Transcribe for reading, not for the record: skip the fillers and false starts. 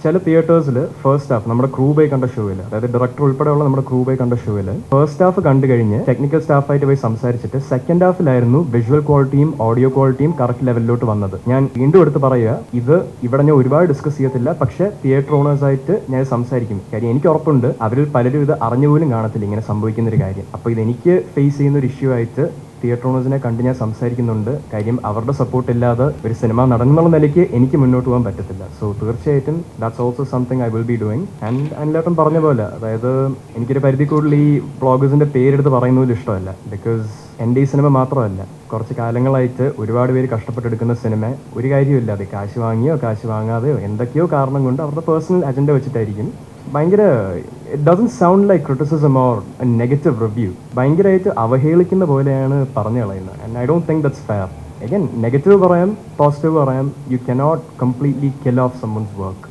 ചില തിയേറ്റേഴ്സിൽ first half നമ്മുടെ crew by കണ്ട ഷോയിൽ, അതായത് ഡയറക്ടർ ഉൾപ്പെടെയുള്ള നമ്മുടെ ക്രൂ ബൈ കണ്ട ഷോയിൽ ഫസ്റ്റ് ഹാഫ് കണ്ടു കഴിഞ്ഞ് ടെക്നിക്കൽ സ്റ്റാഫായിട്ട് പോയി സംസാരിച്ചിട്ട് സെക്കൻഡ് ഹാഫിലായിരുന്നു വിഷ്വൽ ക്വാളിറ്റിയും ഓഡിയോ ക്വാളിറ്റിയും കറക്റ്റ് ലെവലിലോട്ട് വന്നത്. ഞാൻ വീണ്ടും എടുത്ത് പറയുക, ഇത് ഇവിടെ ഞാൻ ഒരുപാട് ഡിസ്കസ് ചെയ്യത്തില്ല, പക്ഷേ തിയേറ്റർ ഓണേഴ്സ് ആയിട്ട് ഞാൻ സംസാരിക്കും. കാര്യം എനിക്ക് ഉറപ്പുണ്ട് അവരിൽ പലരും ഇത് അറിഞ്ഞുപോലും കാണത്തില്ല ഇങ്ങനെ സംഭവിക്കുന്ന ഒരു കാര്യം. അപ്പോൾ ഇതെനിക്ക് ഫേസ് ചെയ്യുന്ന ഒരു ഇഷ്യൂ ആയിട്ട് തിയേറ്റർ ഓണേഴ്സിനെ കണ്ട് ഞാൻ സംസാരിക്കുന്നുണ്ട്. കാര്യം അവരുടെ സപ്പോർട്ട് ഇല്ലാതെ ഒരു സിനിമ നടൻ എന്നുള്ള നിലയ്ക്ക് എനിക്ക് മുന്നോട്ട് പോകാൻ പറ്റത്തില്ല. സോ തീർച്ചയായിട്ടും that's also something I will be doing. And എല്ലാവരും പറഞ്ഞ പോലെ, അതായത് എനിക്കൊരു പരിധി കൂടുതൽ ഈ വ്ളോഗേഴ്സിന്റെ പേരെടുത്ത് പറയുന്നതിൽ ഇഷ്ടമല്ല. ബിക്കോസ് എൻ്റെ ഈ സിനിമ മാത്രമല്ല, കുറച്ച് കാലങ്ങളായിട്ട് ഒരുപാട് പേര് കഷ്ടപ്പെട്ടെടുക്കുന്ന സിനിമ ഒരു കാര്യമില്ല, അത് കാശ് വാങ്ങിയോ കാശ് വാങ്ങാതെയോ എന്തൊക്കെയോ കാരണം കൊണ്ട് അവരുടെ പേഴ്സണൽ അജണ്ട വെച്ചിട്ടായിരിക്കും ഭയങ്കര it doesn't sound like criticism or negative review. ഭയങ്കരമായിട്ട് അവഹേളിക്കുന്ന പോലെയാണ് പറഞ്ഞു കളയുന്നത്. And I don't think that's fair. Again negative പറയാം, പോസിറ്റീവ് പറയാം. You cannot completely kill of someone's work.